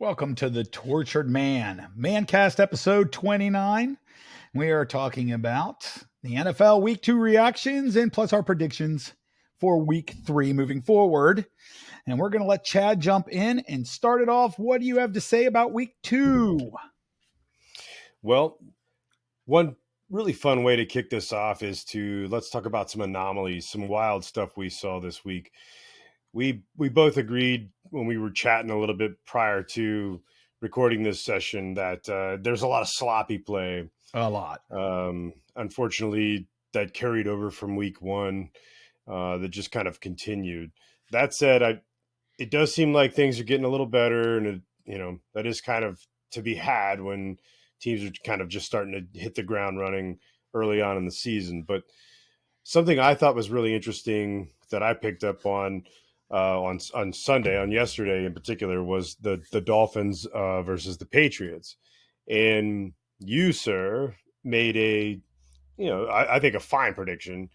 Welcome to the Tortured Man, MANCAST episode 29. We are talking about the NFL week 2 reactions and plus our predictions for week 3 moving forward. And we're going to let Chad jump in and start it off. What do you have to say about week 2? Well, one really fun way to kick this off is let's talk about some anomalies, some wild stuff we saw this week. We both agreed when we were chatting a little bit prior to recording this session that there's a lot of sloppy play. A lot. Unfortunately, that carried over from week 1. That just kind of continued. That said, it does seem like things are getting a little better, and that is kind of to be had when teams are kind of just starting to hit the ground running early on in the season. But something I thought was really interesting that I picked up on Sunday, on yesterday in particular, was the Dolphins versus the Patriots. And you, sir, made I think a fine prediction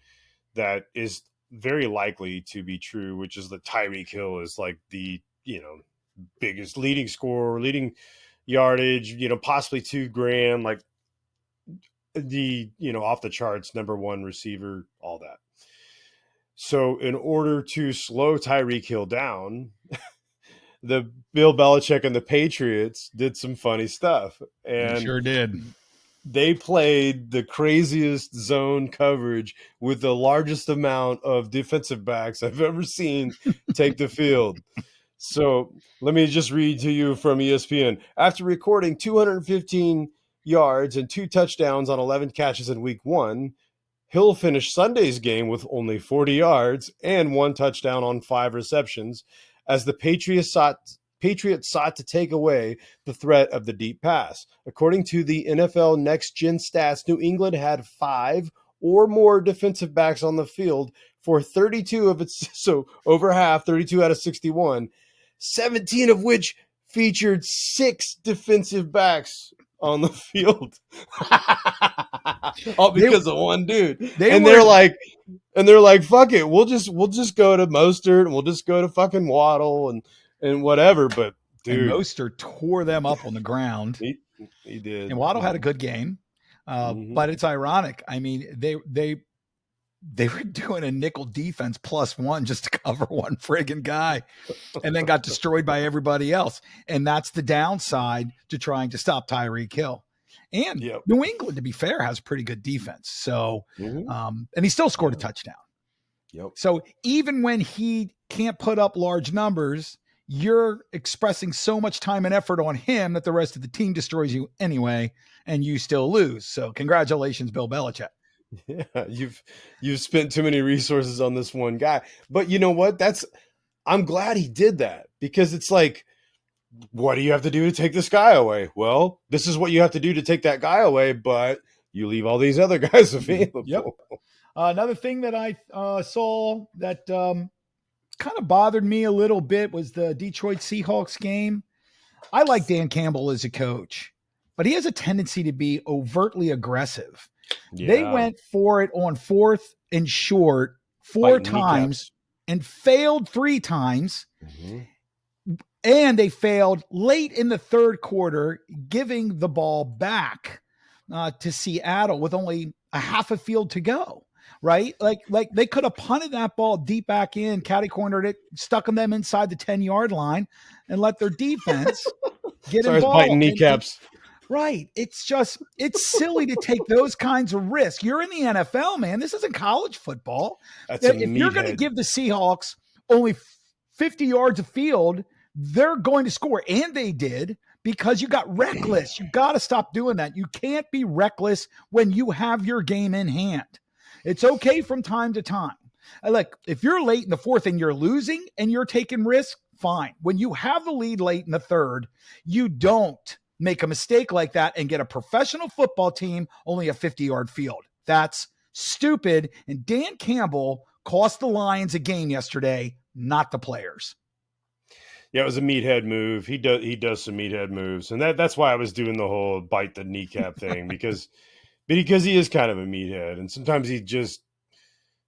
that is very likely to be true, which is that Tyreek Hill is like the biggest leading scorer, leading yardage, possibly 2 grand, like the off the charts number 1 receiver, all that. So in order to slow Tyreek Hill down, the Bill Belichick and the Patriots did some funny stuff, You and sure did. they played the craziest zone coverage with the largest amount of defensive backs I've ever seen take the field. So let me just read to you from ESPN. After recording 215 yards and 2 touchdowns on 11 catches in week 1, Hill finished Sunday's game with only 40 yards and 1 touchdown on 5 receptions as the Patriots sought to take away the threat of the deep pass. According to the NFL Next Gen Stats, New England had 5 or more defensive backs on the field for 32 of its, so over half, 32 out of 61, 17 of which featured 6 defensive backs on the field. All because of one dude. They're like, fuck it, we'll just go to Mostert and we'll just go to fucking Waddle and whatever. But dude, and Mostert tore them up on the ground. He did. And Waddle had a good game. But it's ironic. I mean, they were doing a nickel defense +1 just to cover one friggin' guy and then got destroyed by everybody else. And that's the downside to trying to stop Tyreek Hill. And New England, to be fair, has pretty good defense. So, and he still scored a touchdown. So even when he can't put up large numbers, you're expressing so much time and effort on him that the rest of the team destroys you anyway, and you still lose. So congratulations, Bill Belichick. Yeah, you've spent too many resources on this one guy. But you know what? I'm glad he did that, because it's like, what do you have to do to take this guy away? Well, this is what you have to do to take that guy away, but you leave all these other guys available. Yep. Another thing that I saw that kind of bothered me a little bit was the Detroit Seahawks game. I like Dan Campbell as a coach, but he has a tendency to be overtly aggressive. Yeah. They went for it on 4th and short 4 times and failed 3 times. And they failed late in the 3rd quarter, giving the ball back to Seattle with only a half a field to go. Right? Like they could have punted that ball deep back in, catty cornered it, stuck them inside the 10-yard line, and let their defense get involved. Biting kneecaps. Right. It's silly to take those kinds of risks. You're in the NFL, man. This isn't college football. If you're going to give the Seahawks only 50 yards of field, they're going to score. And they did, because you got reckless. You got to stop doing that. You can't be reckless when you have your game in hand. It's okay from time to time. Look, if you're late in the 4th and you're losing and you're taking risks, fine. When you have the lead late in the 3rd, you don't make a mistake like that and get a professional football team only a 50-yard field. That's stupid. And Dan Campbell cost the Lions a game yesterday, not the players. Yeah, it was a meathead move. He does some meathead moves. And that's why I was doing the whole bite the kneecap thing, because he is kind of a meathead. And sometimes he just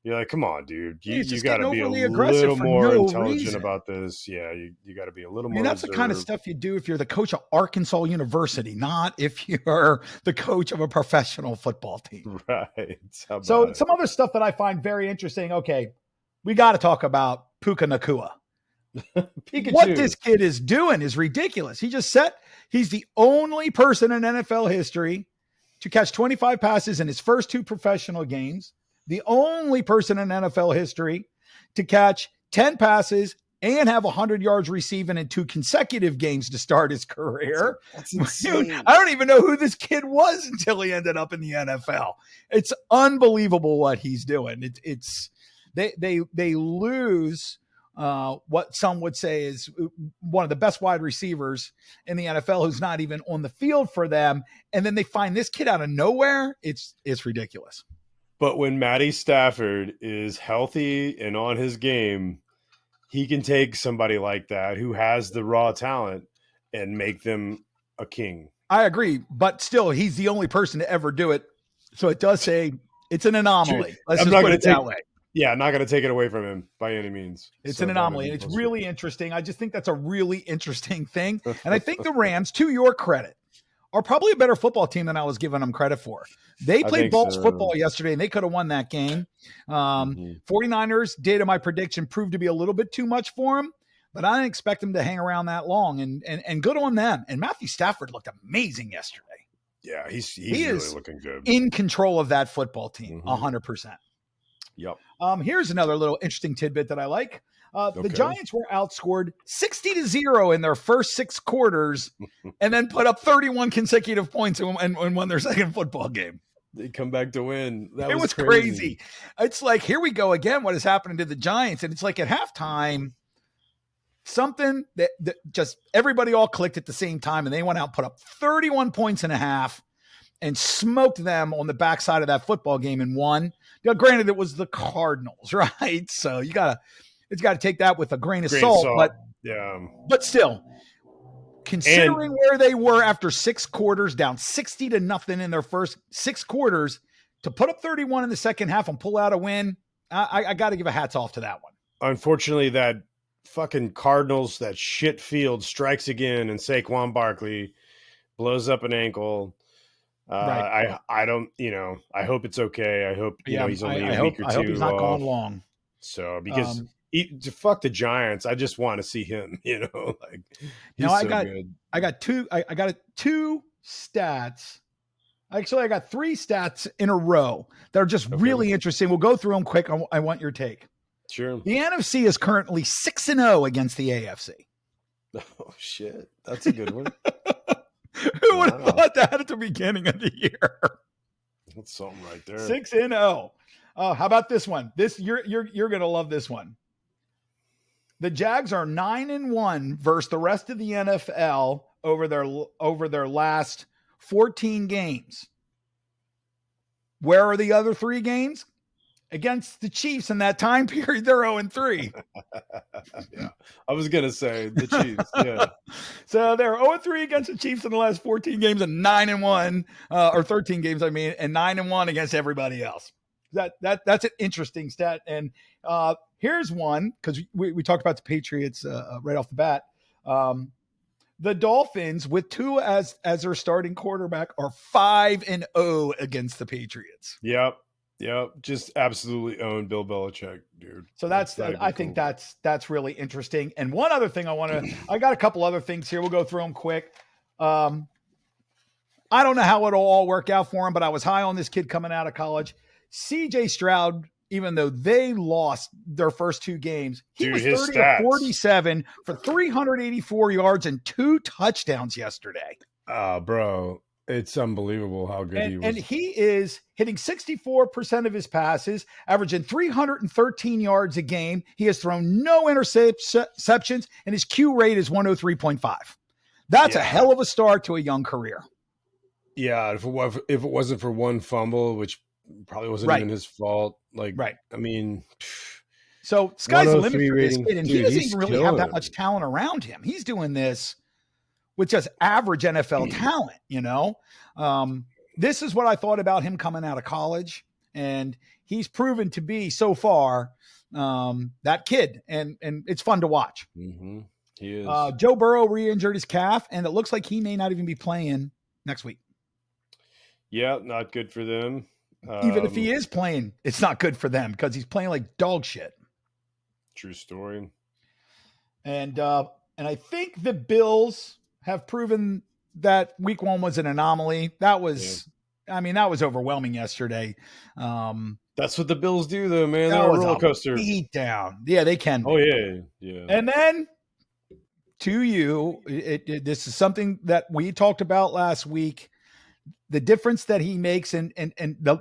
You're like, come on, dude. He's You just got getting to be a overly aggressive little for more no intelligent reason. about this. Yeah, you got to be a little I mean, more that's the kind of reserved. stuff you do if you're the coach of Arkansas University, not if you're the coach of a professional football team. Right. So some other stuff that I find very interesting. Okay, we got to talk about Puka Nakua. Pikachu. What this kid is doing is ridiculous. He's the only person in NFL history to catch 25 passes in his first 2 professional games. The only person in NFL history to catch 10 passes and have 100 yards receiving in 2 consecutive games to start his career. That's insane. Dude, I don't even know who this kid was until he ended up in the NFL. It's unbelievable what he's doing. They lose what some would say is one of the best wide receivers in the NFL who's not even on the field for them. And then they find this kid out of nowhere. It's ridiculous. But when Matty Stafford is healthy and on his game, he can take somebody like that who has the raw talent and make them a king. I agree, but still, he's the only person to ever do it. So it does say it's an anomaly. Dude, Let's just put it that way. Yeah, I'm not going to take it away from him by any means. It's an anomaly, and it's really interesting. I just think that's a really interesting thing. And I think the Rams, to your credit, are probably a better football team than I was giving them credit for. They played Bolts football yesterday, and they could have won that game. 49ers did, in my prediction, proved to be a little bit too much for them, but I didn't expect them to hang around that long, and good on them. And Matthew Stafford looked amazing yesterday. Yeah, he's really looking good. In control of that football team, 100%. Yep. Here's another little interesting tidbit that I like. The Giants were outscored 60-0 in their first 6 quarters and then put up 31 consecutive points and won their second football game. They come back to win. It was crazy. It's like, here we go again. What is happening to the Giants? And it's like at halftime, something that just everybody all clicked at the same time, and they went out and put up 31 points and a half and smoked them on the backside of that football game and won. Now, granted, it was the Cardinals, right? So it's got to take that with a grain of salt. But still, considering where they were after 6 quarters, down 60-0 in their first 6 quarters, to put up 31 in the second half and pull out a win, I got to give a hats off to that one. Unfortunately, that fucking Cardinals, that shit field strikes again, and Saquon Barkley blows up an ankle. Right. I don't, I hope it's okay. I hope, he's only a week or two. I hope he's not gone long. So, because fuck the Giants, I just want to see him, good. I got two stats. Actually, I got 3 stats in a row that are just really interesting. We'll go through them quick. I want your take. Sure. The NFC is currently 6-0 against the AFC. Oh shit. That's a good one. Who would have thought that at the beginning of the year? That's something right there. 6-0. How about this one? You're gonna love this one. The Jags are 9-1 versus the rest of the NFL over their last 14 games. Where are the other 3 games? Against the Chiefs in that time period, they're 0-3. Yeah, I was gonna say the Chiefs. Yeah, so they're 0-3 against the Chiefs in the last 14 games and 9-1, or 13 games, and 9-1 against everybody else. That's an interesting stat. And here's one, because we talked about the Patriots right off the bat. The Dolphins, with Tua as their starting quarterback, are 5-0 against the Patriots. Yep. Just absolutely own Bill Belichick, dude. So I think that's really interesting. And one other thing I got a couple other things here. We'll go through them quick. I don't know how it'll all work out for him, but I was high on this kid coming out of college. CJ Stroud, even though they lost their first 2 games, he was 30-47 for 384 yards and 2 touchdowns yesterday. Bro. It's unbelievable how good he was. And he is hitting 64% of his passes, averaging 313 yards a game. He has thrown no interceptions, and his Q rate is 103.5. That's a hell of a start to a young career. Yeah, if it wasn't for one fumble, which probably wasn't even his fault. I mean... So sky's the limit for this kid, and he doesn't even really have that much talent around him. He's doing this with just average NFL talent, This is what I thought about him coming out of college. and he's proven to be so far that kid, and it's fun to watch. Mm-hmm. He is. Joe Burrow re-injured his calf, and it looks like he may not even be playing next week. Yeah, not good for them. Even if he is playing, it's not good for them because he's playing like dog shit. True story. And I think the Bills have proven that week 1 was an anomaly. That was, that was overwhelming yesterday. That's what the Bills do, though, man. They're a roller coaster. Beat down. Yeah, they can. Oh, yeah. And then to you, this is something that we talked about last week. The difference that he makes, and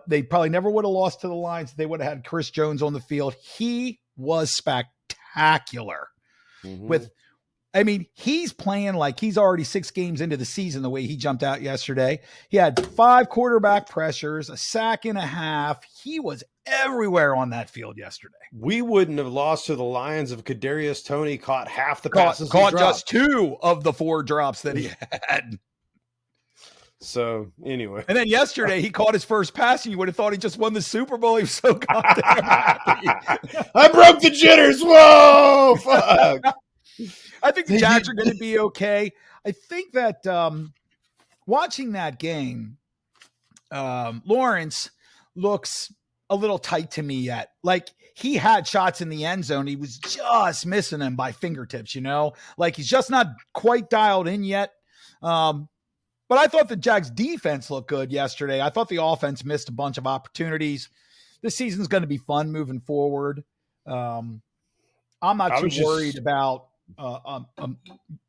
they probably never would have lost to the Lions if they would have had Chris Jones on the field. He was spectacular. He's playing like he's already 6 games into the season the way he jumped out yesterday. He had 5 quarterback pressures, a sack and a half. He was everywhere on that field yesterday. We wouldn't have lost to the Lions if Kadarius Toney caught half the passes. Caught just 2 of the 4 drops that he had. So anyway, and then yesterday he caught his first pass, and you would have thought he just won the Super Bowl. He was so goddamn happy. I broke the jitters. Whoa, fuck. I think the Jags are going to be okay. I think that watching that game, Lawrence looks a little tight to me yet. Like he had shots in the end zone. He was just missing them by fingertips, like he's just not quite dialed in yet. But I thought the Jags defense looked good yesterday. I thought the offense missed a bunch of opportunities. This season's going to be fun moving forward. I'm not too worried about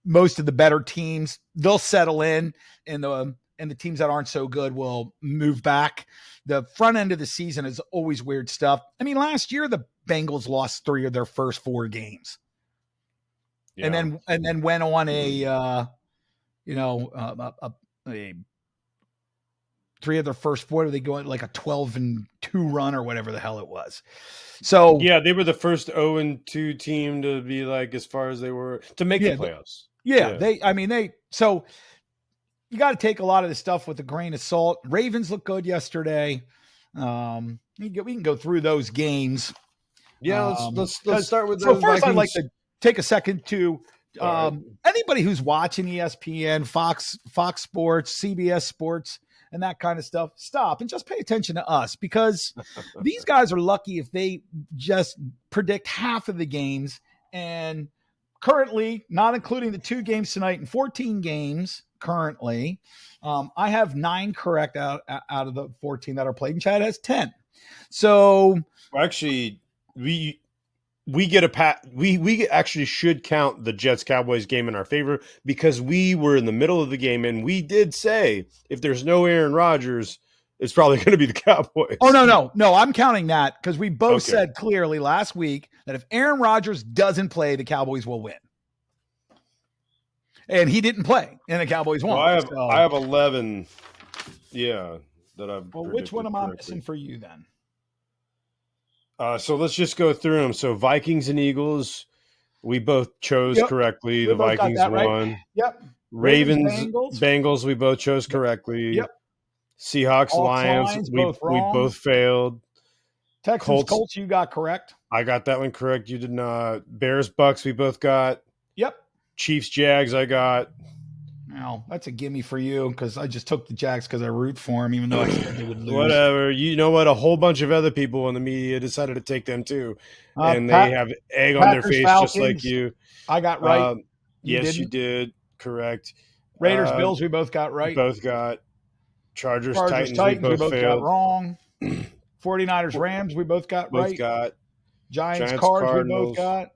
most of the better teams. They'll settle in, and the teams that aren't so good will move back. The front end of the season is always weird stuff. Last year the Bengals lost 3 of their first 4 games, and then went on a 3 of their first 4. They go like a 12-2 run or whatever the hell it was. So yeah, they were the first 0-2 team to be like as far as they were to make the playoffs. So you got to take a lot of this stuff with a grain of salt. Ravens look good yesterday. We can go through those games. Yeah, let's start with those. So first, Vikings. I'd like to take a second to anybody who's watching ESPN, Fox Sports, CBS Sports, and that kind of stuff, stop and just pay attention to us, because these guys are lucky if they just predict half of the games. And currently, not including the 2 games tonight and 14 games currently, I have 9 correct out of the 14 that are played, and Chad has 10. So actually, we get we actually should count the Jets-Cowboys game in our favor, because we were in the middle of the game and we did say if there's no Aaron Rodgers, it's probably going to be the Cowboys. Oh, no. I'm counting that because we both said clearly last week that if Aaron Rodgers doesn't play, the Cowboys will win. And he didn't play, and the Cowboys won. Well, I have 11. Yeah, that I've. Well, which one am I missing for you then? So let's just go through them. So Vikings and Eagles, we both chose correctly. The Vikings won. Right. Yep. Ravens, Bengals, we both chose correctly. Yep. Seahawks, Lions, we both failed. Texans, Colts, you got correct. I got that one correct. You did not. Bears, Bucks, we both got. Yep. Chiefs, Jags, I got. Now, that's a gimme for you because I just took the Jags because I root for them, even though I said they would lose. Whatever. You know what? A whole bunch of other people in the media decided to take them too. And they have egg on their face, Falcons, just like you. I got right. You did. Correct. Raiders, Bills, we both got right. Both got. Chargers, Titans, we both got wrong. 49ers, Rams, we both got right. Both got. Giants, Cards, we both got.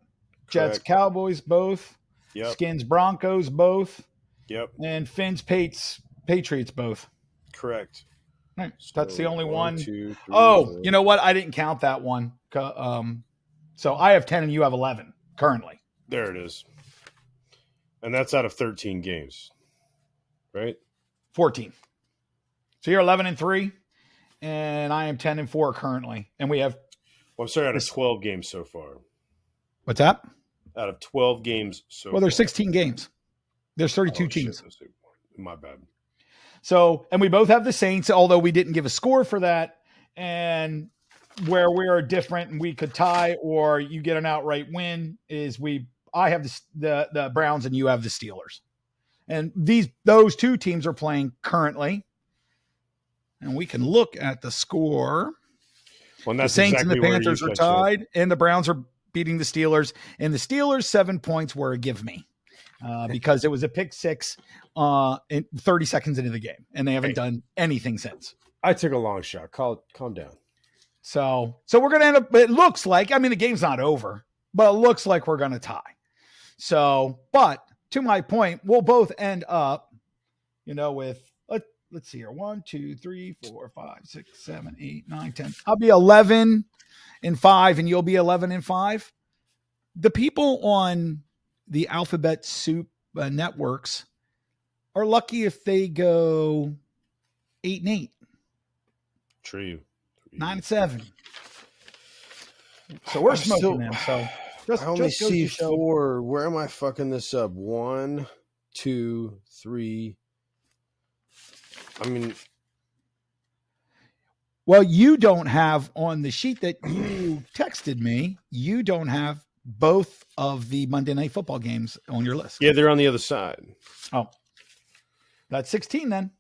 Jets, Cowboys, both. Yep. Skins, Broncos, both. Yep. And Finns, Patriots, both. Correct. All right. So that's the only one. 2, 3, oh, 4. You know what? I didn't count that one. So I have 10 and you have 11 currently. There it is. And that's out of 13 games, right? 14. So you're 11-3, and I am 10-4 currently. And we have. Well, I'm sorry, out of 12 games so far. What's that? Out of 12 games so far. Well, there's 16 games. There's 32 teams. My bad. So, and we both have the Saints, although we didn't give a score for that. And where we are different and we could tie or you get an outright win is I have the Browns and you have the Steelers. And those two teams are playing currently. And we can look at the score. Well, the Saints and the Panthers are tied, and the Browns are beating the Steelers. And the Steelers' 7 points were a give me because it was a pick six in 30 seconds into the game, and they haven't done anything since. I took a long shot. Calm down. So we're going to end up, it looks like, I mean, the game's not over, but it looks like we're going to tie. So, but to my point, we'll both end up, with, let's see here. 1, 2, 3, 4, 5, 6, 7, 8, 9, 10. I'll be 11-5 and you'll be 11-5. The people on the Alphabet Soup networks are lucky if they go 8-8. True. 9-7. So we're smoking them. So I only see 4. Where am I fucking this up? 1, 2, 3. I mean, well, you don't have on the sheet that you texted me. You don't have both of the Monday Night Football games on your list. Yeah, they're on the other side. Oh, that's 16 then.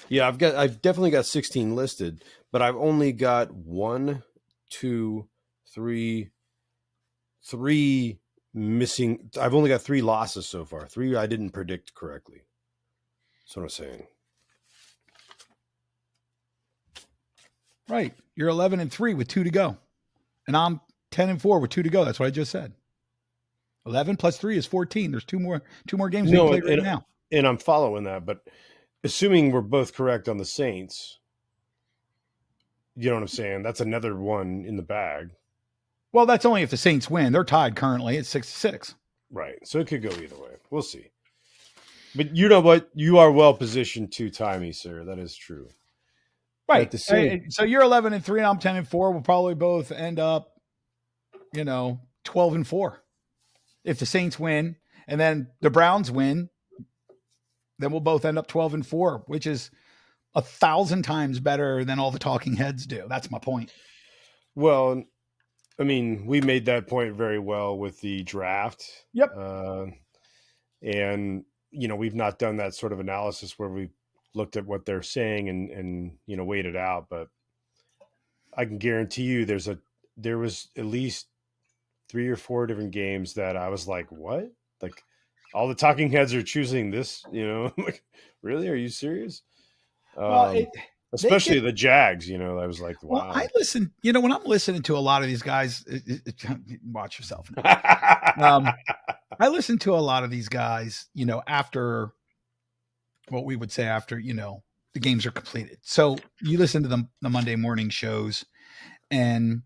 Yeah, I've definitely got 16 listed, but I've only got 1, 2, 3 missing. I've only got 3 losses so far. 3 I didn't predict correctly. That's what I'm saying. Right. You're 11-3 with 2 to go. And I'm 10-4 with 2 to go. That's what I just said. 11 plus 3 is 14. There's two more games we play right now. And I'm following that, but assuming we're both correct on the Saints, you know what I'm saying? That's another one in the bag. Well, that's only if the Saints win. They're tied currently at 6-6. Right. So it could go either way. We'll see. But you know what? You are well positioned to tie me, sir. That is true. Right. So you're 11-3 and I'm 10-4. We'll probably both end up, 12-4. If the Saints win and then the Browns win, then we'll both end up 12-4, which is 1,000 times better than all the talking heads do. That's my point. Well, I mean, we made that point very well with the draft. Yep. And, we've not done that sort of analysis where we looked at what they're saying and weighed it out. But I can guarantee you there was at least 3 or 4 different games that I was like, what? Like, all the talking heads are choosing this, like, really? Are you serious? Especially the Jags, I was like, wow. Well, I listen, when I'm listening to a lot of these guys, watch yourself. I listen to a lot of these guys, after what we would say after, the games are completed. So you listen to the Monday morning shows and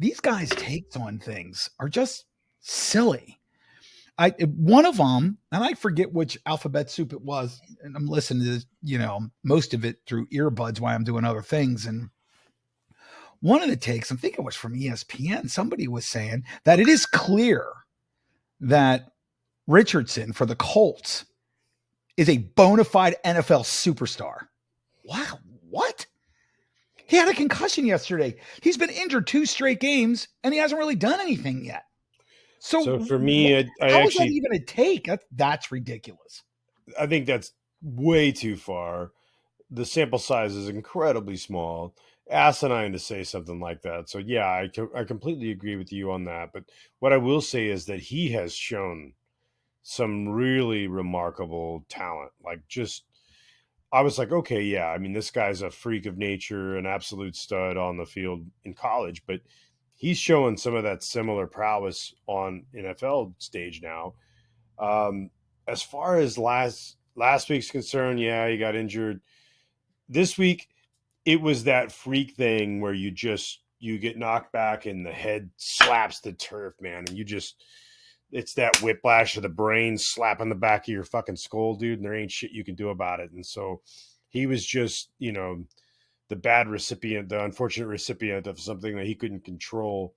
these guys' takes on things are just silly. One of them, and I forget which Alphabet Soup it was, and I'm listening to this, most of it through earbuds while I'm doing other things. And one of the takes, I'm thinking it was from ESPN, somebody was saying that it is clear that Richardson for the Colts is a bona fide NFL superstar. Wow, what? He had a concussion yesterday. He's been injured 2 straight games, and he hasn't really done anything yet. So for me, how is that even a take? That's ridiculous. I think that's way too far. The sample size is incredibly small. Asinine to say something like that. So yeah, I completely agree with you on that. But what I will say is that he has shown some really remarkable talent. I was like, okay, yeah. I mean, this guy's a freak of nature, an absolute stud on the field in college, but he's showing some of that similar prowess on NFL stage now. As far as last week's concerned, yeah, he got injured. This week, it was that freak thing where you get knocked back and the head slaps the turf, man, and it's that whiplash of the brain slapping the back of your fucking skull, dude, and there ain't shit you can do about it. And so he was just, the unfortunate recipient of something that he couldn't control.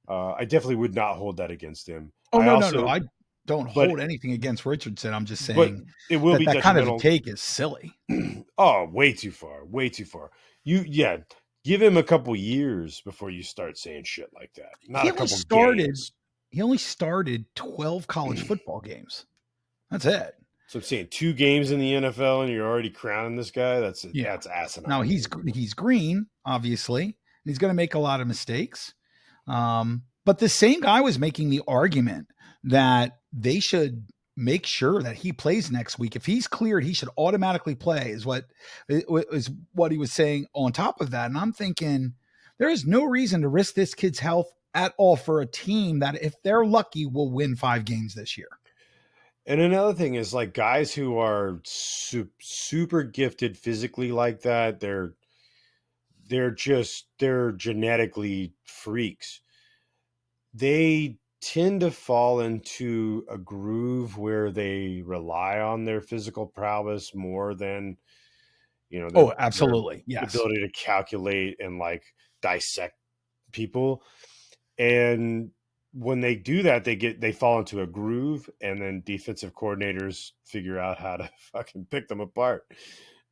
I definitely would not hold that against him. Oh, no. don't but hold anything against Richardson. I'm just but saying it will be that kind of a detrimental. take is silly. Oh, way too far. Way too far. Give him a couple years before you start saying shit like that. Not He a only couple started games. he only started 12 college football games. That's it. So I'm saying 2 games in the NFL and you're already crowning this guy. That's Yeah. asinine. Now he's green, obviously, and he's going to make a lot of mistakes. But the same guy was making the argument that they should make sure that he plays next week. If he's cleared, he should automatically play. Is what he was saying on top of that. And I'm thinking there is no reason to risk this kid's health at all for a team that, if they're lucky, will win 5 games this year. And another thing is, like, guys who are super gifted physically like that, they're genetically freaks. They tend to fall into a groove where they rely on their physical prowess more than, Absolutely. their Yes. ability to calculate and like dissect people. And when they do that, they fall into a groove, and then defensive coordinators figure out how to fucking pick them apart.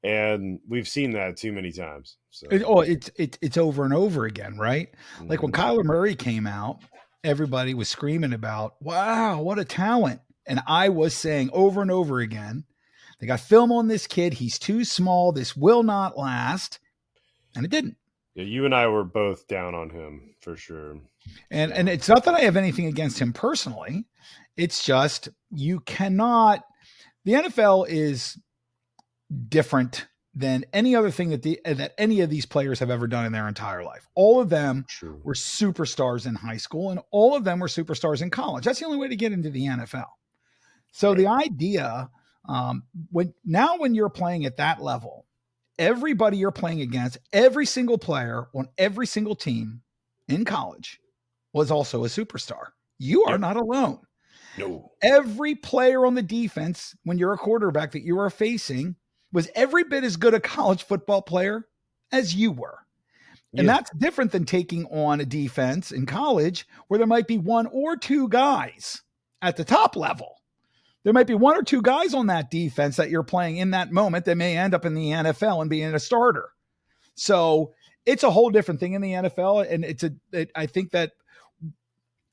And we've seen that too many times. So It's over and over again, right? Mm-hmm. Like when Kyler Murray came out, everybody was screaming about, wow, what a talent. And I was saying over and over again, they got film on this kid. He's too small. This will not last. And it didn't. Yeah, you and I were both down on him for sure. And it's not that I have anything against him personally. It's just you cannot. The NFL is different than any other thing that any of these players have ever done in their entire life. All of them were superstars in high school, and all of them were superstars in college. That's the only way to get into the NFL. So right. The idea, when you're playing at that level, everybody you're playing against, every single player on every single team in college was also a superstar. You are not alone. No. Every player on the defense, when you're a quarterback that you are facing, was every bit as good a college football player as you were. And that's different than taking on a defense in college where there might be 1 or 2 guys at the top level. There might be 1 or 2 guys on that defense that you're playing in that moment that may end up in the NFL and being a starter. So it's a whole different thing in the NFL. And I think that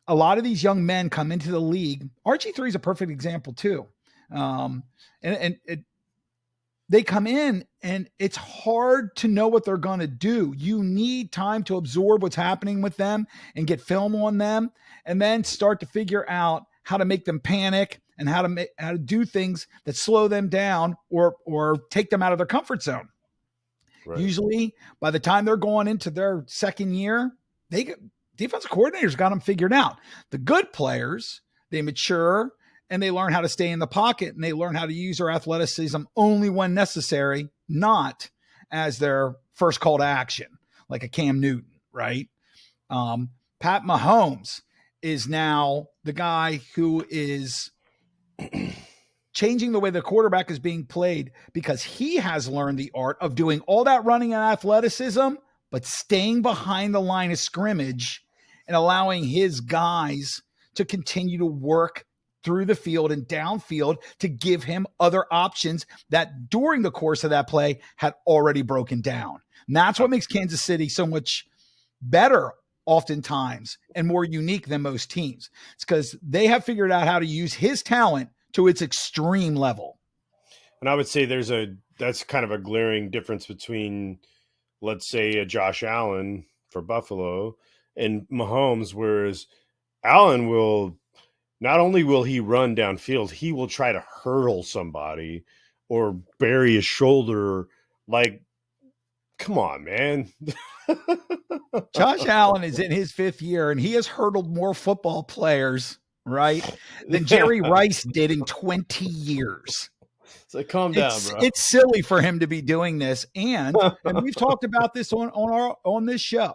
a lot of these young men come into the league. RG3 is a perfect example too. They come in and it's hard to know what they're going to do. You need time to absorb what's happening with them and get film on them, and then start to figure out how to make them panic and how to do things that slow them down or take them out of their comfort zone. Right. Usually by the time they're going into their second year, defensive coordinators got them figured out. The good players, they mature and they learn how to stay in the pocket, and they learn how to use their athleticism only when necessary, not as their first call to action, like a Cam Newton, right? Pat Mahomes is now the guy who is changing the way the quarterback is being played because he has learned the art of doing all that running and athleticism, but staying behind the line of scrimmage and allowing his guys to continue to work through the field and downfield to give him other options that during the course of that play had already broken down. And that's what makes Kansas City so much better oftentimes and more unique than most teams. It's because they have figured out how to use his talent to its extreme level. And I would say that's kind of a glaring difference between, let's say, a Josh Allen for Buffalo and Mahomes, whereas Allen will not only will he run downfield, he will try to hurdle somebody or bury his shoulder. Like, come on, man. Josh Allen is in his 5th year, and he has hurdled more football players, right, than Jerry Rice did in 20 years. So calm down, bro. It's silly for him to be doing this. And we've talked about this on this show.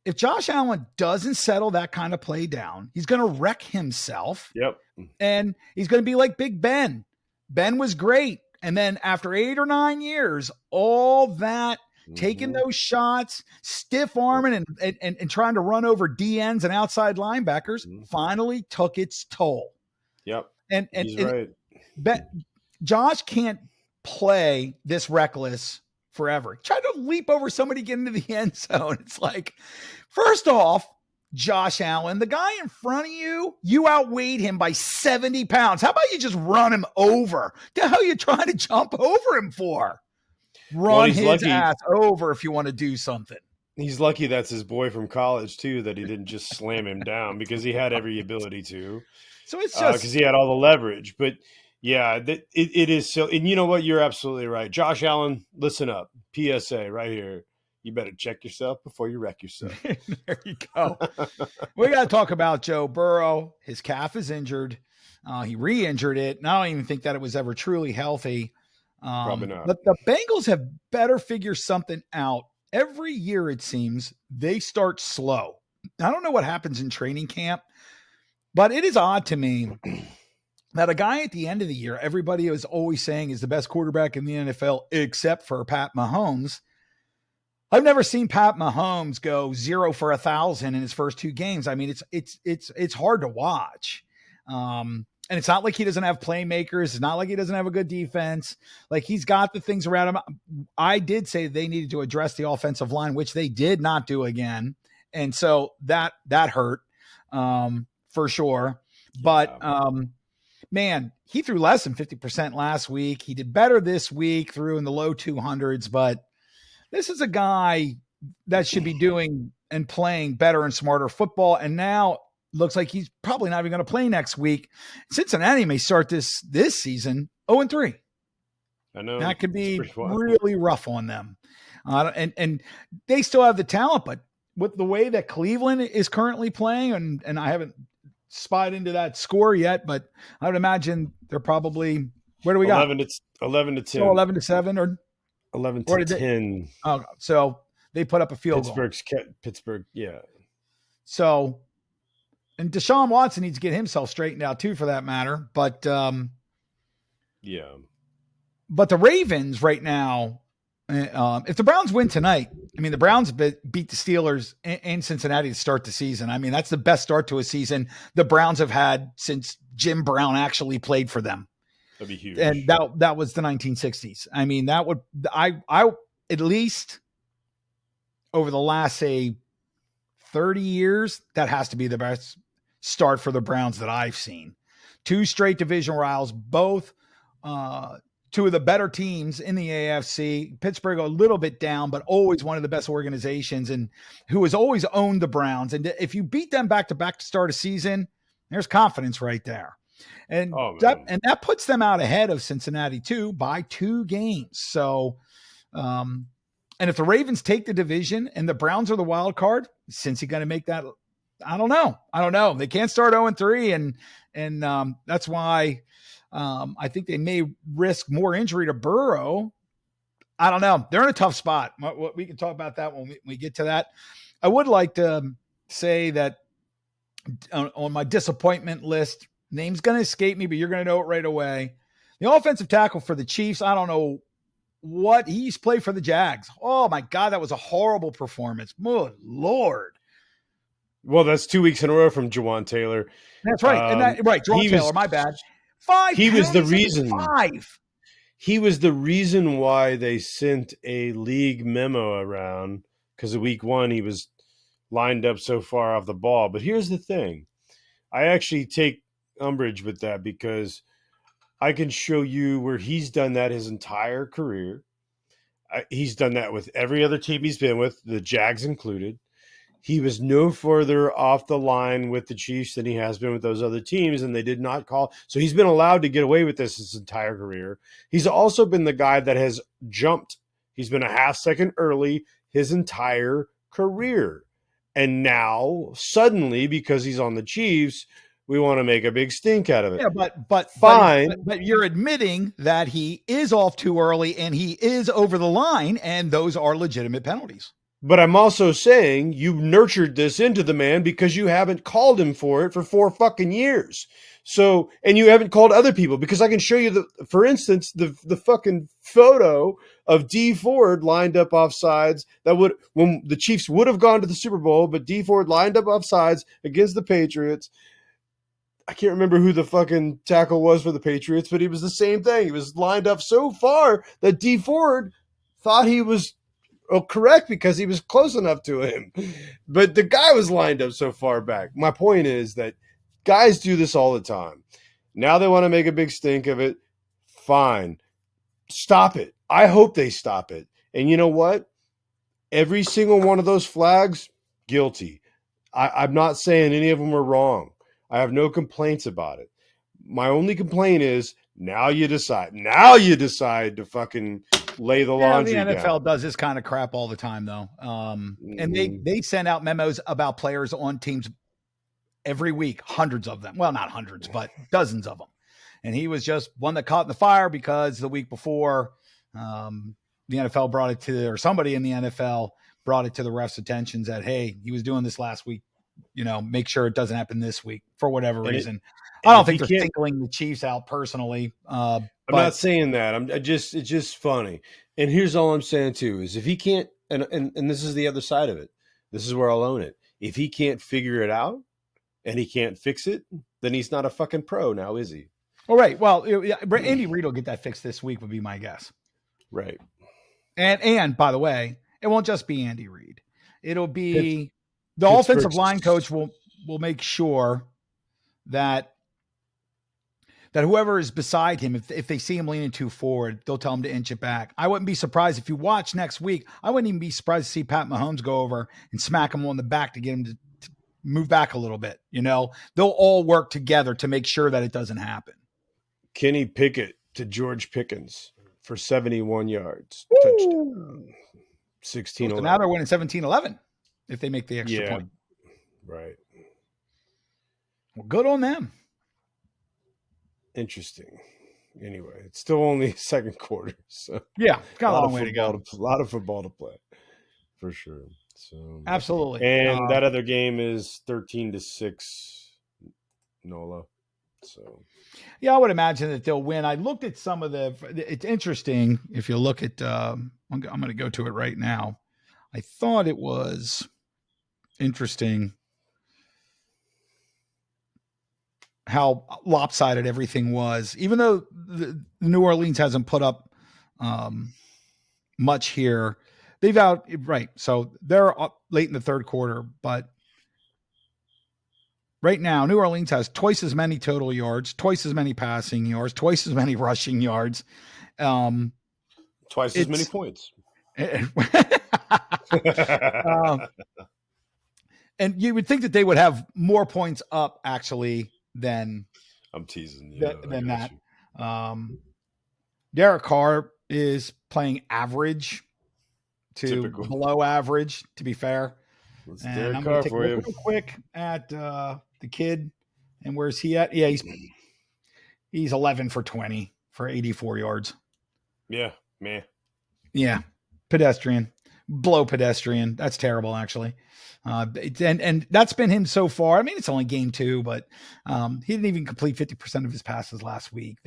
If Josh Allen doesn't settle that kind of play down, he's going to wreck himself. Yep. And he's going to be like Big Ben. Ben was great. And then after 8 or 9 years, all that taking those shots, stiff arming and trying to run over DNs and outside linebackers finally took its toll. Yep. And he's right. Josh can't play this reckless forever. Try to leap over somebody, get into the end zone. It's like, first off, Josh Allen, the guy in front of you, you outweighed him by 70 pounds. How about you just run him over? The hell are you trying to jump over him for? Run his ass over if you want to do something. He's lucky that's his boy from college, too, that he didn't just slam him down, because he had every ability to. So it's just because he had all the leverage. But yeah, it is so. And you know what? You're absolutely right. Josh Allen, listen up. PSA right here. You better check yourself before you wreck yourself. There you go. We got to talk about Joe Burrow. His calf is injured. He re-injured it. And I don't even think that it was ever truly healthy. Probably not. But the Bengals have better figure something out. Every year, it seems, they start slow. I don't know what happens in training camp, but it is odd to me that a guy at the end of the year, everybody is always saying is the best quarterback in the NFL, except for Pat Mahomes. I've never seen Pat Mahomes go 0 for 1,000 in his first 2 games. I mean, it's hard to watch. And it's not like he doesn't have playmakers. It's not like he doesn't have a good defense. Like, he's got the things around him. I did say they needed to address the offensive line, which they did not do again. And so that hurt for sure. But man, he threw less than 50% last week. He did better this week, threw in the low 200s, but this is a guy that should be doing and playing better and smarter football. And now looks like he's probably not even going to play next week. Cincinnati may start this season 0-3. I know that could be really rough on them. And they still have the talent, but with the way that Cleveland is currently playing, and I haven't spied into that score yet, but I would imagine they're probably, where do we got? 11-10. So 11-7 or 11-10. Oh, so they put up a field goal. Pittsburgh, yeah. So, and Deshaun Watson needs to get himself straightened out too, for that matter. But yeah. But the Ravens right now, if the Browns win tonight, I mean, the Browns beat the Steelers and Cincinnati to start the season. I mean, that's the best start to a season the Browns have had since Jim Brown actually played for them. That'd be huge. And that was the 1960s. I mean, that would, I at least over the last, say, 30 years, that has to be the best start for the Browns that I've seen. 2 straight division rivals, both 2 of the better teams in the AFC. Pittsburgh a little bit down, but always one of the best organizations, and who has always owned the Browns. And if you beat them back to back to start a season, there's confidence right there. And that puts them out ahead of Cincinnati too by 2 games. So, and if the Ravens take the division and the Browns are the wild card, is Cincy going to make that? I don't know. They can't start 0-3, and that's why I think they may risk more injury to Burrow. I don't know. They're in a tough spot. We can talk about that when we get to that. I would like to say that on my disappointment list, name's going to escape me, but you're going to know it right away. The offensive tackle for the Chiefs, I don't know what he's played for the Jags. Oh my God, that was a horrible performance. Good Lord. Well, that's 2 weeks in a row from Jawan Taylor. That's right. Jawan Taylor, my bad. 5. He was the reason. 5. He was the reason why they sent a league memo around, because of week 1, he was lined up so far off the ball. But here's the thing. I actually take umbrage with that, because I can show you where he's done that his entire career. He's done that with every other team he's been with, the Jags included. He was no further off the line with the Chiefs than he has been with those other teams, and they did not call. So he's been allowed to get away with this his entire career. He's also been the guy that has jumped. He's been a half second early his entire career. And now, suddenly, because he's on the Chiefs, we want to make a big stink out of it. Yeah, but fine. But you're admitting that he is off too early and he is over the line, and those are legitimate penalties. But I'm also saying you nurtured this into the man because you haven't called him for it for 4 fucking years. So, and you haven't called other people, because I can show you for instance, the fucking photo of Dee Ford lined up off sides when the Chiefs would have gone to the Super Bowl, but Dee Ford lined up off sides against the Patriots. I can't remember who the fucking tackle was for the Patriots, but he was the same thing. He was lined up so far that Dee Ford thought he was correct because he was close enough to him. But the guy was lined up so far back. My point is that guys do this all the time. Now they want to make a big stink of it. Fine. Stop it. I hope they stop it. And you know what? Every single one of those flags, guilty. I'm not saying any of them are wrong. I have no complaints about it. My only complaint is now you decide to fucking lay the laundry down. The NFL does this kind of crap all the time, though. And they send out memos about players on teams every week, hundreds of them. Well, not hundreds, but dozens of them. And he was just one that caught in the fire because the week before the NFL brought it to, or somebody in the NFL brought it to the ref's attention that, hey, he was doing this last week. Make sure it doesn't happen this week for whatever reason. I don't think they're singling the Chiefs out personally. I'm not saying that. It's just funny. And here's all I'm saying too, is if he can't, and this is the other side of it. This is where I'll own it. If he can't figure it out and he can't fix it, then he's not a fucking pro now, is he? All right. Well, Andy Reid will get that fixed this week would be my guess. Right. And by the way, it won't just be Andy Reid. It'll be the offensive line coach will make sure that whoever is beside him, if they see him leaning too forward, they'll tell him to inch it back. I wouldn't be surprised if you watch next week. I wouldn't even be surprised to see Pat Mahomes go over and smack him on the back to get him to move back a little bit. They'll all work together to make sure that it doesn't happen. Kenny Pickett to George Pickens for 71 yards. Woo! Touchdown. 16-11. So now they're winning 17-11 if they make the extra point. Right. Well, good on them. Interesting. Anyway, it's still only second quarter. So yeah, got a long way to go. A lot of football to play, for sure. So absolutely. And that other game is 13-6 NOLA. So yeah, I would imagine that they'll win. I looked at some of it's interesting. If you look at, I'm going to go to it right now. I thought it was interesting how lopsided everything was, even though the New Orleans hasn't put up much here. So they're up late in the third quarter, but right now, New Orleans has twice as many total yards, twice as many passing yards, twice as many rushing yards. Twice as many points. And you would think that they would have more points up, actually, than I'm teasing you. Than that. Derek Carr is playing average to below average, to be fair. And I'm going to take a look real quick at the kid. And where's he at? Yeah, he's 11 for 20 for 84 yards. Yeah, man. Yeah, pedestrian. Blow pedestrian. That's terrible, actually. And that's been him so far. I mean, it's only game 2, but he didn't even complete 50% of his passes last week.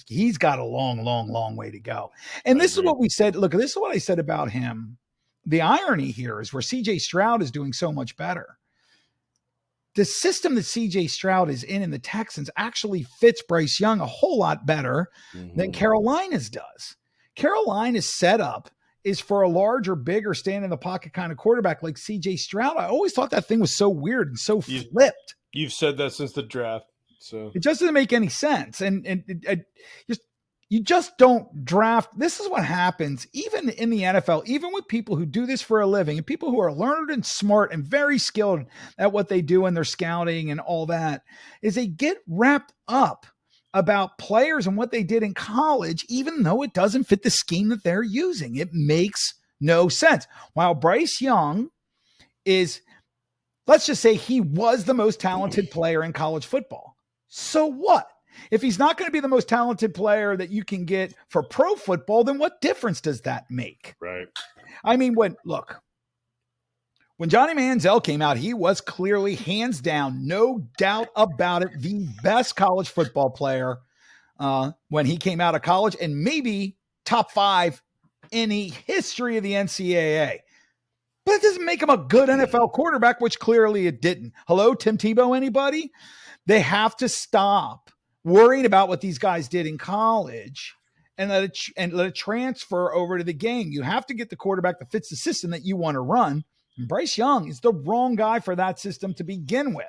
He's got a long way to go. And this is what we said. Look, this is what I said about him. The irony here is where CJ Stroud is doing so much better. The system that CJ Stroud is in the Texans actually fits Bryce Young a whole lot better than Carolina's does. Carolina's setup is for a larger, bigger, stand in the pocket kind of quarterback like CJ Stroud. I always thought that thing was so weird and so flipped. You've said that since the draft, so it just doesn't make any sense. And you just don't draft. This is what happens even in the NFL, even with people who do this for a living and people who are learned and smart and very skilled at what they do and their scouting and all that, is they get wrapped up about players and what they did in college, even though it doesn't fit the scheme that they're using. It makes no sense. While Bryce Young is, let's just say he was the most talented player in college football. So what? If he's not going to be the most talented player that you can get for pro football, then what difference does that make? Right. I mean, when Johnny Manziel came out, he was clearly, hands down, no doubt about it, the best college football player when he came out of college, and maybe top 5 in the history of the NCAA. But it doesn't make him a good NFL quarterback, which clearly it didn't. Hello, Tim Tebow, anybody? They have to stop worrying about what these guys did in college and let it transfer over to the game. You have to get the quarterback that fits the system that you want to run. And Bryce Young is the wrong guy for that system to begin with.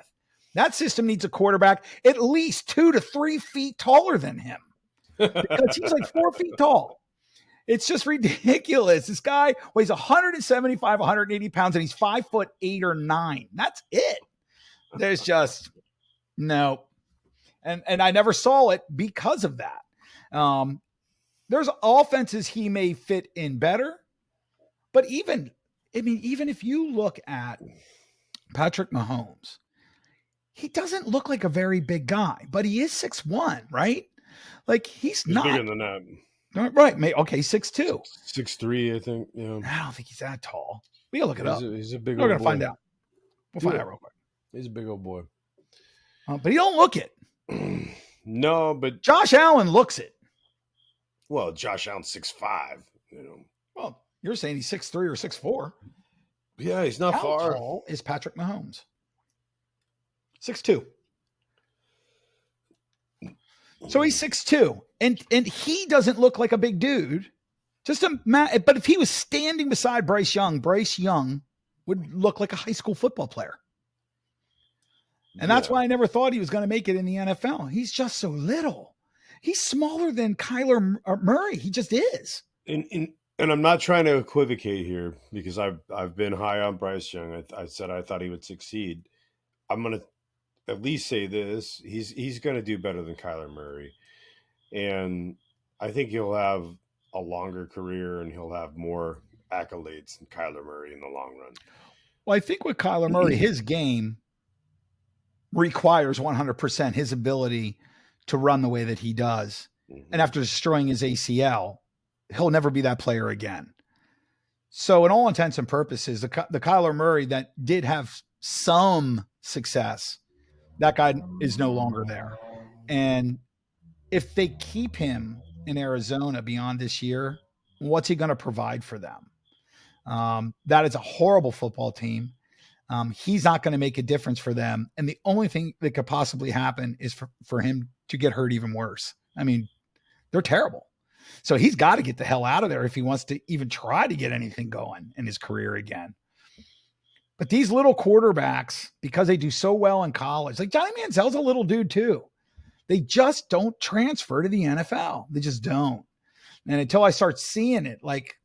That system needs a quarterback at least 2 to 3 feet taller than him because he's like 4 feet tall. It's just ridiculous. This guy weighs 175, 180 pounds, and he's 5'8" or 9. That's it. There's just no. And I never saw it because of that. There's offenses he may fit in better, but even if you look at Patrick Mahomes, he doesn't look like a very big guy, but he is 6'1", right? Like he's not bigger than that. Right. Okay, 6'2". 6'3", I think. Yeah. I don't think he's that tall. We gotta look it up. He's a big We're gonna find out. We'll find out real quick. He's a big old boy. But he don't look it. No, but Josh Allen looks it. Well, Josh Allen's 6'5", Well, you're saying he's 6'3" or 6'4". Yeah, he's not far. How tall is Patrick Mahomes? 6'2". So he's 6'2", and he doesn't look like a big dude. But if he was standing beside Bryce Young would look like a high school football player. And that's why I never thought he was going to make it in the NFL. He's just so little. He's smaller than Kyler Murray. He just is. And I'm not trying to equivocate here because I've been high on Bryce Young. I said I thought he would succeed. I'm going to at least say this. He's going to do better than Kyler Murray. And I think he'll have a longer career and he'll have more accolades than Kyler Murray in the long run. Well, I think with Kyler Murray, his game requires 100% his ability to run the way that he does. Mm-hmm. And after destroying his ACL, he'll never be that player again. So in all intents and purposes, the Kyler Murray that did have some success, that guy is no longer there. And if they keep him in Arizona beyond this year, what's he going to provide for them? That is a horrible football team. He's not going to make a difference for them. And the only thing that could possibly happen is for him to get hurt even worse. I mean, they're terrible. So he's got to get the hell out of there if he wants to even try to get anything going in his career again. But these little quarterbacks, because they do so well in college, like Johnny Manziel's a little dude too. They just don't transfer to the NFL. They just don't. And until I start seeing it, like,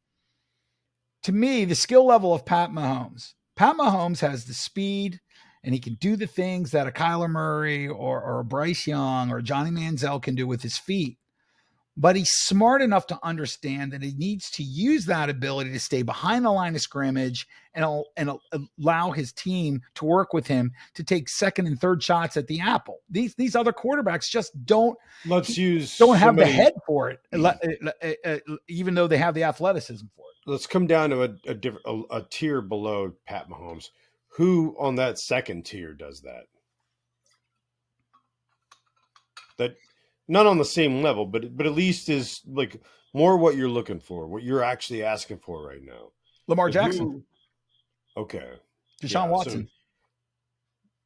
to me, the skill level of Pat Mahomes has the speed and he can do the things that a Kyler Murray or a Bryce Young or Johnny Manziel can do with his feet. But he's smart enough to understand that he needs to use that ability to stay behind the line of scrimmage and allow his team to work with him to take second and third shots at the apple. These other quarterbacks just don't have the head for it, even though they have the athleticism for it. Let's come down to a tier below Pat Mahomes. Who on that second tier does that? That not on the same level, but at least is like more what you're looking for, what you're actually asking for right now. Lamar Jackson. Okay. Deshaun Watson.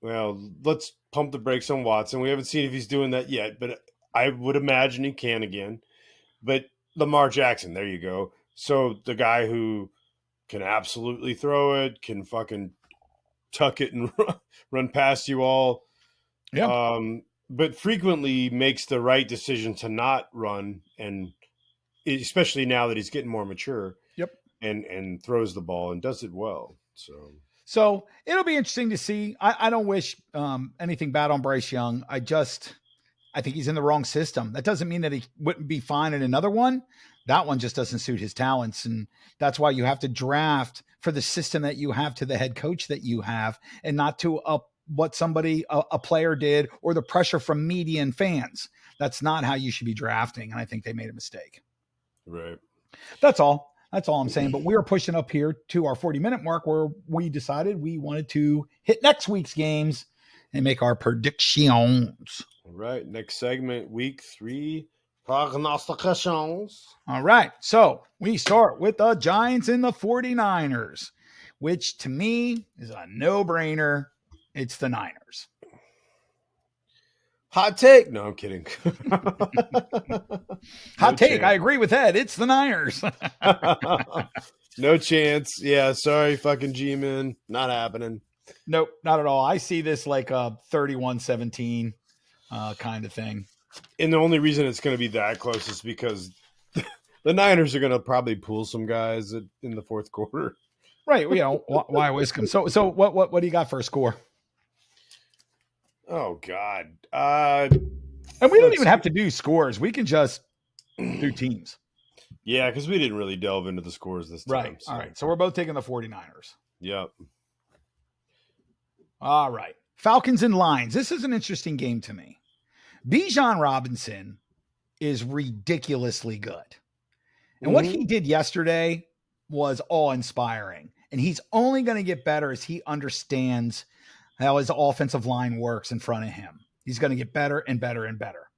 Well, let's pump the brakes on Watson. We haven't seen if he's doing that yet, but I would imagine he can again. But Lamar Jackson, there you go. So the guy who can absolutely throw it, can fucking tuck it and run past you all. Yeah. But frequently makes the right decision to not run, and especially now that he's getting more mature. Yep. And throws the ball and does it well. So it'll be interesting to see. I don't wish anything bad on Bryce Young. I think he's in the wrong system. That doesn't mean that he wouldn't be fine in another one. That one just doesn't suit his talents. And that's why you have to draft for the system that you have to the head coach that you have, and not to what a player did or the pressure from media and fans. That's not how you should be drafting. And I think they made a mistake. Right. That's all I'm saying. But we are pushing up here to our 40-minute mark where we decided we wanted to hit next week's games and make our predictions. All right. Next segment, week 3 Prognostications. All right. So we start with the Giants and the 49ers, which to me is a no-brainer. It's the Niners. Hot take. No, I'm kidding. Hot take. I agree with Ed. It's the Niners. No chance. Yeah, sorry, fucking G-Man. Not happening. Nope, not at all. I see this like a 31-17 kind of thing. And the only reason it's going to be that close is because the Niners are going to probably pull some guys in the fourth quarter. Right. You know, why whisk them? So what do you got for a score? Oh, God. And we don't even have to do scores. We can just do teams. Yeah, because we didn't really delve into the scores this time. Right. So. All right. So we're both taking the 49ers. Yep. All right. Falcons and Lions. This is an interesting game to me. Bijan Robinson is ridiculously good. And what he did yesterday was awe-inspiring. And he's only going to get better as he understands how his offensive line works in front of him. He's going to get better and better and better.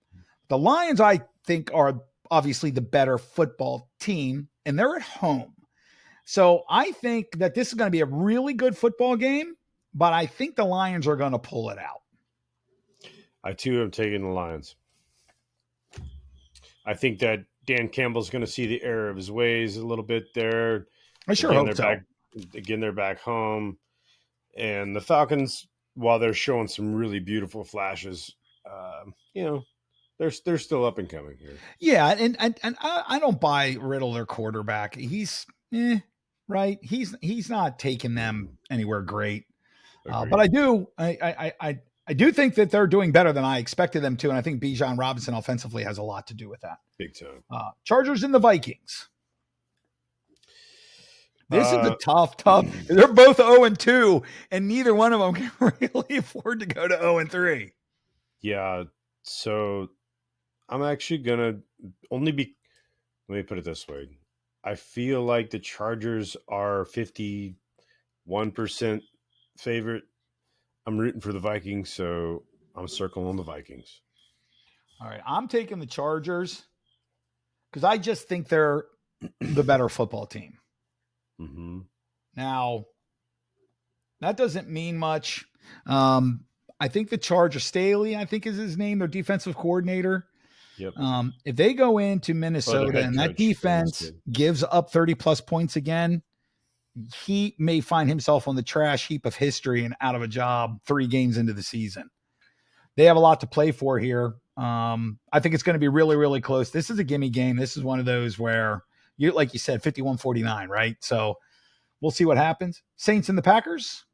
The Lions, I think, are obviously the better football team, and they're at home. So I think that this is going to be a really good football game, but I think the Lions are going to pull it out. I, too, am taking the Lions. I think that Dan Campbell's going to see the error of his ways a little bit there. I sure hope so. Again, they're back home. And the Falcons, while they're showing some really beautiful flashes, they're still up and coming here. Yeah, and I don't buy Riddle, their quarterback. He's right. He's not taking them anywhere great. But I do think that they're doing better than I expected them to, and I think Bijan Robinson offensively has a lot to do with that. Big time. Chargers and the Vikings. This is a tough. They're both 0-2, and neither one of them can really afford to go to 0-3. Yeah, so I'm actually going to only be – let me put it this way. I feel like the Chargers are 51% favorite. I'm rooting for the Vikings, so I'm circling the Vikings. All right, I'm taking the Chargers because I just think they're the better football team. Mm-hmm. Now, that doesn't mean much. I think the Chargers, Staley, I think is his name, their defensive coordinator. Yep. If they go into Minnesota and that defense gives up 30-plus points again, he may find himself on the trash heap of history and out of a job 3 games into the season. They have a lot to play for here. I think it's going to be really, really close. This is a gimme game. This is one of those where, like you said, 51-49, right? So we'll see what happens. Saints and the Packers.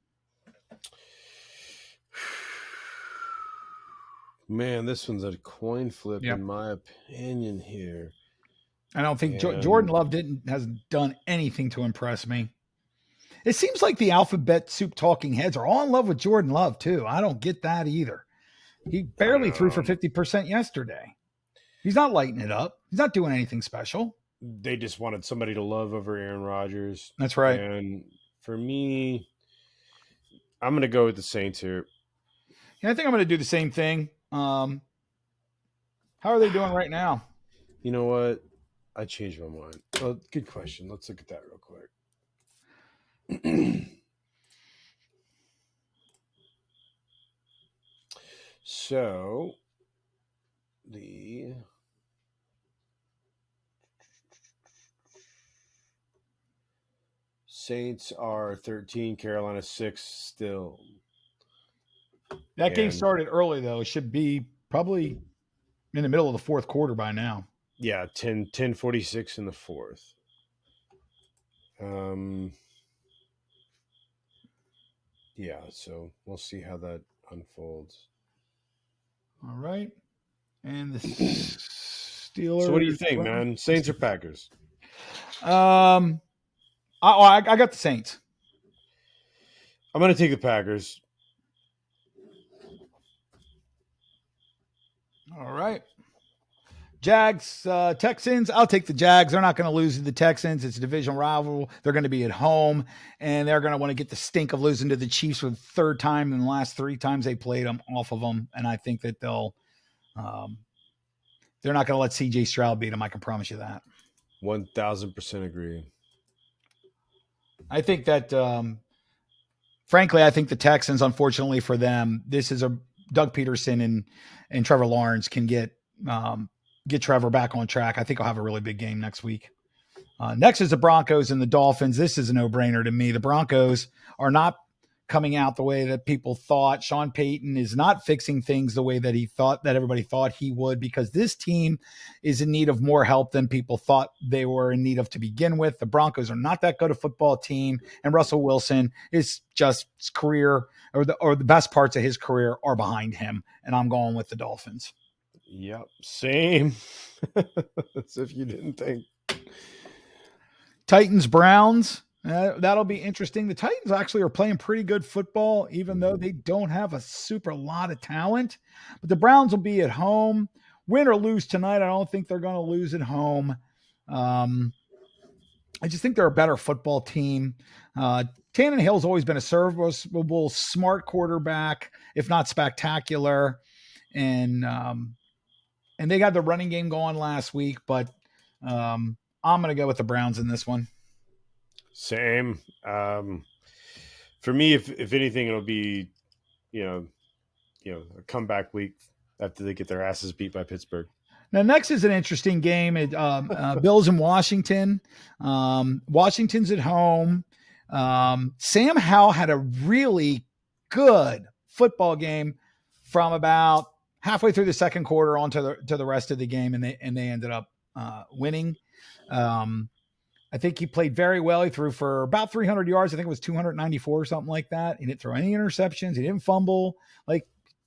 Man, this one's a coin flip in my opinion here. I don't think Jordan Love hasn't done anything to impress me. It seems like the alphabet soup talking heads are all in love with Jordan Love too. I don't get that either. He barely threw for 50% yesterday. He's not lighting it up. He's not doing anything special. They just wanted somebody to love over Aaron Rodgers. That's right. And for me, I'm going to go with the Saints here. Yeah, I think I'm going to do the same thing. How are they doing right now? You know what? I changed my mind. Well, good question. Let's look at that real quick. So, the Saints are 13, Carolina 6 still. That game started early, though. It should be probably in the middle of the fourth quarter by now. Yeah, 10:46 in the fourth. Yeah, so we'll see how that unfolds. All right. And the Steelers. So what do you think, man? Saints or Packers? I got the Saints. I'm going to take the Packers. All right. Jags, Texans. I'll take the Jags. They're not going to lose to the Texans. It's a division rival. They're going to be at home, and they're going to want to get the stink of losing to the Chiefs for the third time in the last 3 times they played them off of them. And I think that they'll they're not going to let CJ Stroud beat him. I can promise you that. 1,000% agree. I think that, frankly, I think the Texans, unfortunately for them, this is a Doug Peterson and Trevor Lawrence can get Trevor back on track. I think I'll have a really big game next week. Next is the Broncos and the Dolphins. This is a no-brainer to me. The Broncos are not coming out the way that people thought. Sean Payton is not fixing things the way that everybody thought he would, because this team is in need of more help than people thought they were in need of to begin with. The Broncos are not that good a football team, and Russell Wilson is just his career, or the best parts of his career are behind him, and I'm going with the Dolphins. Yep, same. As if you didn't think. Titans, Browns. That'll be interesting. The Titans actually are playing pretty good football, even though they don't have a super lot of talent. But the Browns will be at home. Win or lose tonight, I don't think they're going to lose at home. I just think they're a better football team. Tannehill's always been a serviceable, smart quarterback, if not spectacular. And they got the running game going last week, but I'm going to go with the Browns in this one. Same. For me, if anything, it'll be, a comeback week after they get their asses beat by Pittsburgh. Now, next is an interesting game. Bills in Washington. Washington's at home. Sam Howell had a really good football game from about halfway through the second quarter on to the rest of the game, and they ended up winning. I think he played very well. He threw for about 300 yards. I think it was 294 or something like that. He didn't throw any interceptions. He didn't fumble like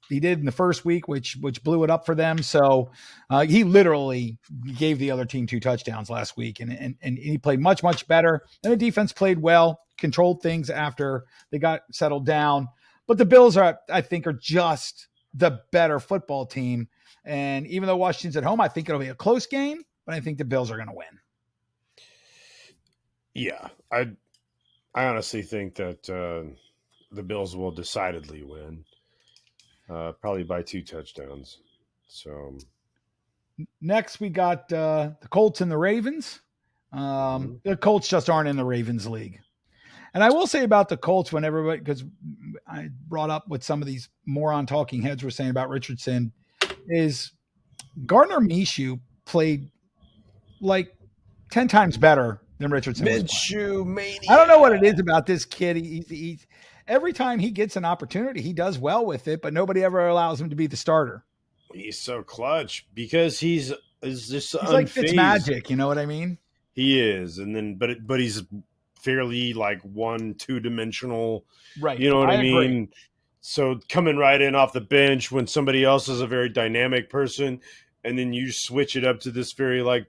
he did in the first week, which blew it up for them. So he literally gave the other team 2 touchdowns last week, and he played much, much better. And the defense played well, controlled things after they got settled down. But the Bills I think are just the better football team. And even though Washington's at home, I think it'll be a close game, but I think the Bills are going to win. Yeah, I honestly think that the Bills will decidedly win, probably by 2 touchdowns. So next we got the Colts and the Ravens. The Colts just aren't in the Ravens league. And I will say about the Colts, when everybody, because I brought up what some of these moron talking heads were saying about Richardson, is Gardner Minshew played like 10 times better than Richardson. Minshew mania. I don't know what it is about this kid. He's every time he gets an opportunity, he does well with it, but nobody ever allows him to be the starter. He's so clutch because he's just unfazed. Like Fitzmagic, you know what I mean? He is, and then but he's fairly like 1-2 dimensional, right? You know what I mean? Agree. So coming right in off the bench when somebody else is a very dynamic person, and then you switch it up to this very like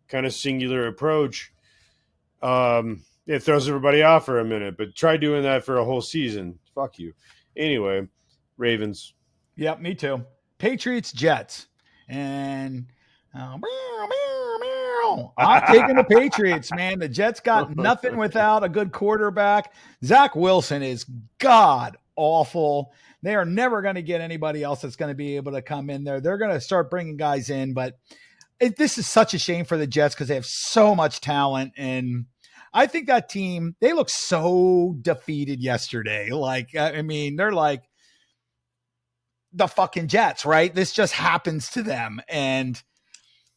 kind of singular approach. It throws everybody off for a minute, but try doing that for a whole season. Fuck you. Anyway, Ravens. Yep, me too. Patriots, Jets, and I'm taking the Patriots, man. The Jets got nothing without a good quarterback. Zach Wilson is god awful. They are never going to get anybody else that's going to be able to come in there. They're going to start bringing guys in, but this is such a shame for the Jets because they have so much talent. And I think that team, they look so defeated yesterday. Like, I mean, they're like the fucking Jets, right? This just happens to them. And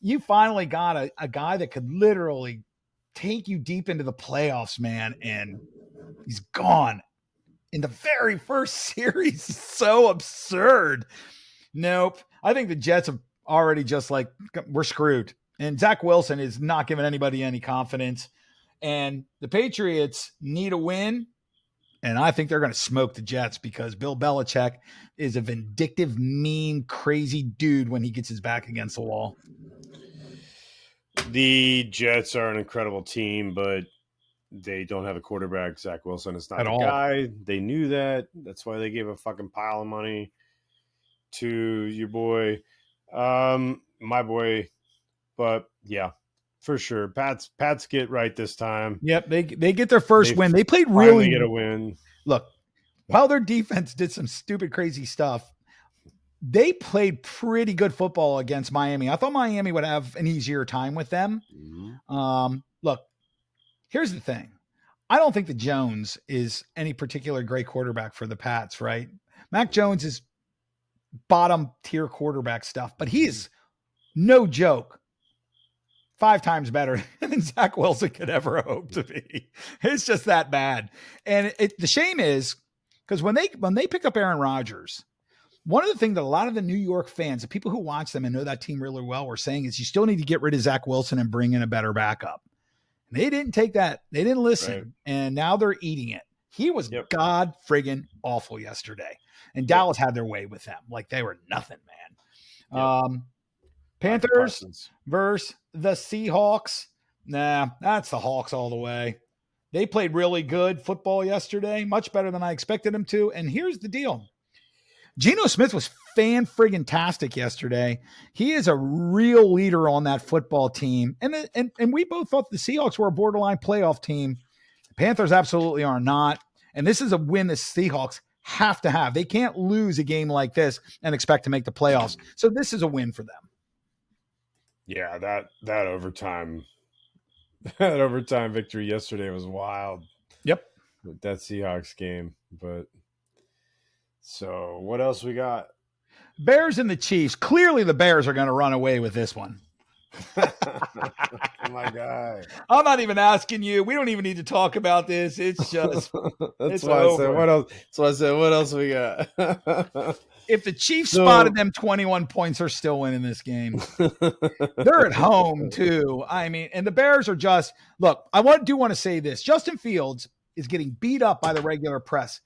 you finally got a guy that could literally take you deep into the playoffs, man. And he's gone in the very first series. So absurd. Nope. I think the Jets have already just like, we're screwed. And Zach Wilson is not giving anybody any confidence. And the Patriots need a win. And I think they're going to smoke the Jets because Bill Belichick is a vindictive, mean, crazy dude when he gets his back against the wall. The Jets are an incredible team, but they don't have a quarterback. Zach Wilson is not a guy. They knew that. That's why they gave a fucking pile of money to your boy. My boy. But yeah, for sure. Pats get right this time. Yep, they get their first win. They played really get a win. Look, while their defense did some stupid, crazy stuff, they played pretty good football against Miami. I thought Miami would have an easier time with them. Look, here's the thing. I don't think that Jones is any particular great quarterback for the Pats, right? Mac Jones is bottom tier quarterback stuff, but he is no joke 5 times better than Zach Wilson could ever hope to be. It's just that bad. And the shame is because when they pick up Aaron Rodgers, one of the things that a lot of the New York fans, the people who watch them and know that team really well, were saying is you still need to get rid of Zach Wilson and bring in a better backup. And they didn't take that. They didn't listen. Right. And now they're eating it. He was god friggin' awful yesterday. And Dallas had their way with them. Like they were nothing, man. Panthers versus the Seahawks. Nah, that's the Hawks all the way. They played really good football yesterday, much better than I expected them to. And here's the deal. Geno Smith was fan-friggin-tastic yesterday. He is a real leader on that football team. And we both thought the Seahawks were a borderline playoff team. The Panthers absolutely are not. And this is a win the Seahawks have to have. They can't lose a game like this and expect to make the playoffs. So this is a win for them. Yeah, that overtime victory yesterday was wild. Yep. With that Seahawks game. But so what else we got? Bears and the Chiefs. Clearly the Bears are going to run away with this one. My God. I'm not even asking you. We don't even need to talk about this. It's just that's why over. I said what else. That's why I said what else we got. If the Chiefs spotted them 21 points, they're still winning this game. They're at home too. I mean, and the Bears are just look. I want to say this. Justin Fields is getting beat up by the regular press.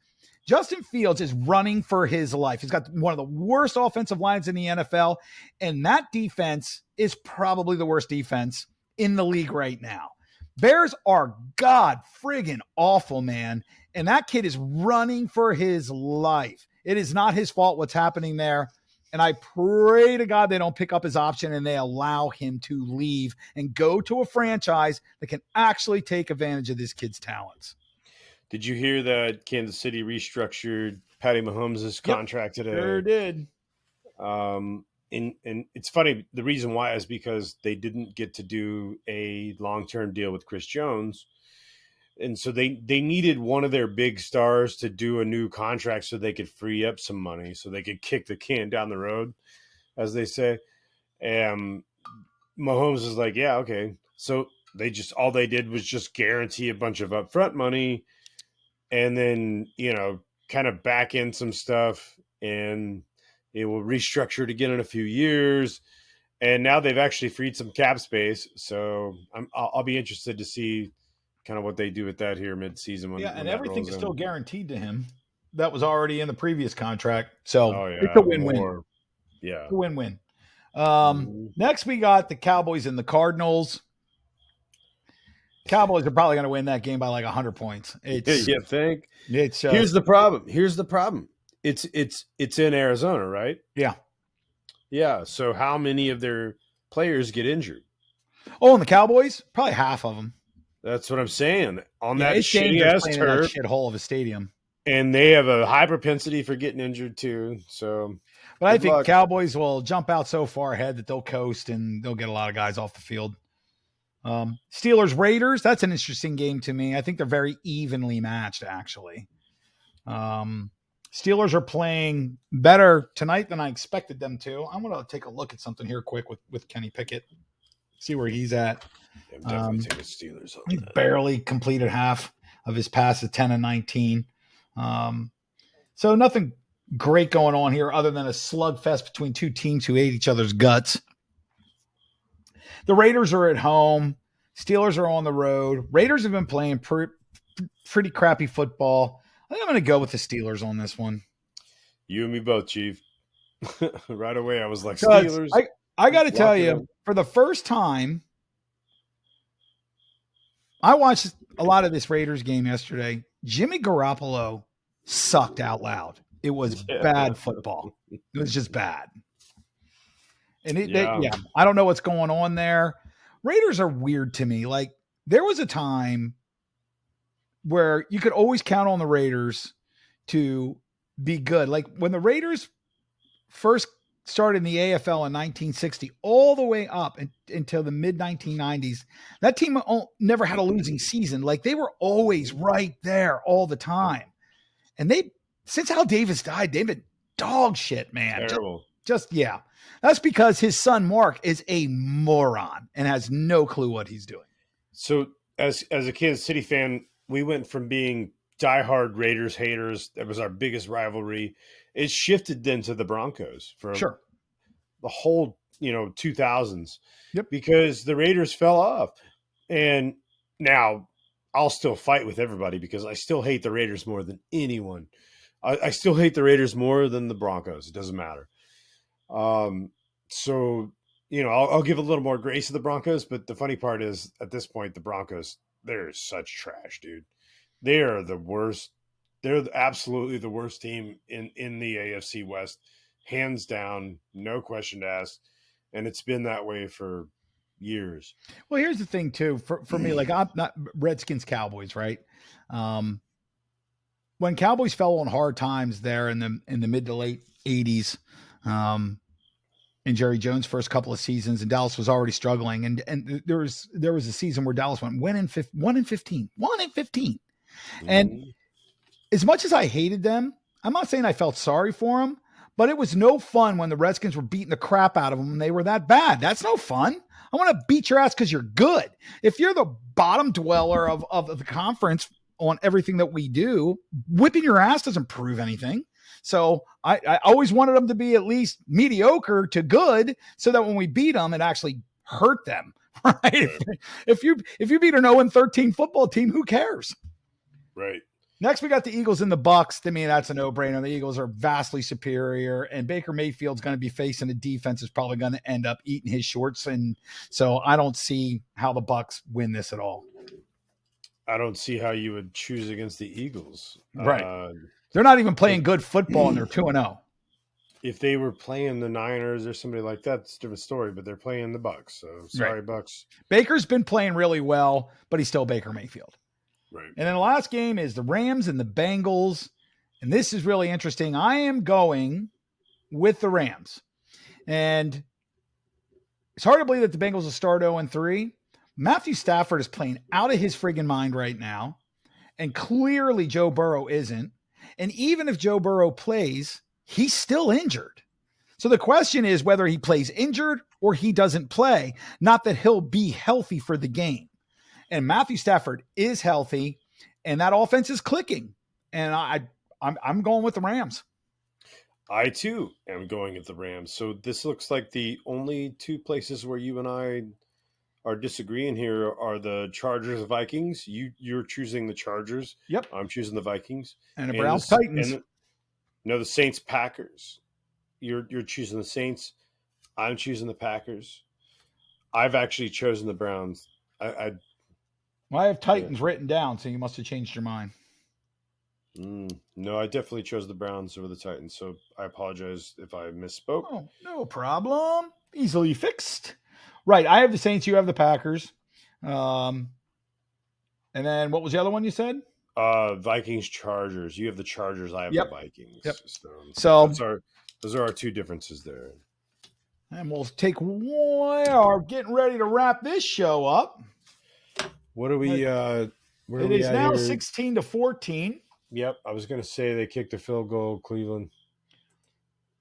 Justin Fields is running for his life. He's got one of the worst offensive lines in the NFL, and that defense is probably the worst defense in the league right now. Bears are god friggin' awful, man, and that kid is running for his life. It is not his fault what's happening there, and I pray to God they don't pick up his option and they allow him to leave and go to a franchise that can actually take advantage of this kid's talents. Did you hear that Kansas City restructured Patty Mahomes' contract today? Sure did. And it's funny. The reason why is because they didn't get to do a long-term deal with Chris Jones. And so they needed one of their big stars to do a new contract so they could free up some money so they could kick the can down the road, as they say. And Mahomes is like, yeah, okay. So all they did was just guarantee a bunch of upfront money and then, kind of back in some stuff, and it will restructure it again in a few years. And now they've actually freed some cap space. So I'll be interested to see kind of what they do with that here mid-season. And everything is still guaranteed to him. That was already in the previous contract. So it's a win-win. Yeah. It's a win-win. Next, we got the Cowboys and the Cardinals. Cowboys are probably going to win that game by like 100 points. You think? Here's the problem. It's in Arizona, right? Yeah. Yeah. So how many of their players get injured? Oh, and the Cowboys? Probably half of them. That's what I'm saying. On that shitty-ass turf. Shithole of a stadium. And they have a high propensity for getting injured too. So, but I think Cowboys will jump out so far ahead that they'll coast and they'll get a lot of guys off the field. Steelers Raiders, that's an interesting game to me. I think they're very evenly matched, actually. Steelers are playing better tonight than I expected them to. I'm going to take a look at something here quick with Kenny Pickett, see where he's at. I'm definitely taking Steelers on he barely completed half of his pass at 10 and 19. So nothing great going on here other than a slugfest between two teams who ate each other's guts. The Raiders are at home. Steelers are on the road. Raiders have been playing pretty crappy football. I think I'm going to go with the Steelers on this one. You and me both, Chief. Right away, I was like, Steelers. I got to tell you, for the first time, I watched a lot of this Raiders game yesterday. Jimmy Garoppolo sucked out loud. It was bad football. It was just bad. And I don't know what's going on there. Raiders are weird to me. Like there was a time where you could always count on the Raiders to be good. Like when the Raiders first started in the AFL in 1960 all the way up until the mid 1990s, that team never had a losing season. Like, they were always right there all the time. And since Al Davis died, they've been dog shit, man. Terrible. Yeah. That's because his son Mark is a moron and has no clue what he's doing. So as a Kansas City fan, we went from being diehard Raiders haters. That was our biggest rivalry. It shifted then to the Broncos for the whole, 2000s. Yep. Because the Raiders fell off. And now I'll still fight with everybody because I still hate the Raiders more than anyone. I still hate the Raiders more than the Broncos. It doesn't matter. So, I'll give a little more grace to the Broncos, but the funny part is at this point, the Broncos, they're such trash, dude. They are the worst. They're absolutely the worst team in the AFC West, hands down, no question asked. And it's been that way for years. Well, here's the thing too, for me, like, I'm not Redskins, Cowboys, right? When Cowboys fell on hard times there in the mid to late 80s, in Jerry Jones' first couple of seasons, and Dallas was already struggling. And there was a season where Dallas went 1-15. And as much as I hated them, I'm not saying I felt sorry for them, but it was no fun when the Redskins were beating the crap out of them and they were that bad. That's no fun. I want to beat your ass because you're good. If you're the bottom dweller of the conference on everything that we do, whipping your ass doesn't prove anything. So I always wanted them to be at least mediocre to good, so that when we beat them, it actually hurt them. Right? If you beat an 0-13 football team, who cares? Right. Next, we got the Eagles and the Bucks. To me, that's a no-brainer. The Eagles are vastly superior, and Baker Mayfield's going to be facing a defense that's probably going to end up eating his shorts, and so I don't see how the Bucks win this at all. I don't see how you would choose against the Eagles. Right. They're not even playing good football, and they're 2-0. If they were playing the Niners or somebody like that, it's a different story, but they're playing the Bucks, so sorry, right. Bucks. Baker's been playing really well, but he's still Baker Mayfield. Right. And then the last game is the Rams and the Bengals. And this is really interesting. I am going with the Rams. And it's hard to believe that the Bengals will start 0-3. Matthew Stafford is playing out of his friggin' mind right now. And clearly Joe Burrow isn't. And even if Joe Burrow plays, he's still injured. So the question is whether he plays injured or he doesn't play, not that he'll be healthy for the game. And Matthew Stafford is healthy, and that offense is clicking. And I'm going with the Rams. I, too, am going with the Rams. So this looks like the only two places where you and I are disagreeing here are the Chargers and Vikings. You're choosing the Chargers. Yep. I'm choosing the Vikings. And the Browns Titans. The Saints Packers. You're choosing the Saints. I'm choosing the Packers. I've actually chosen the Browns. Well, I have Titans written down, so you must have changed your mind. No, I definitely chose the Browns over the Titans, so I apologize if I misspoke. Oh, no problem. Easily fixed. Right, I have the Saints, you have the Packers. And then what was the other one you said? Vikings, Chargers. You have the Chargers, I have the Vikings. Yep. So those are our two differences there. And we'll take one. Are getting ready to wrap this show up. What are we? It is now 16-14. Yep, I was going to say they kicked a field goal, Cleveland.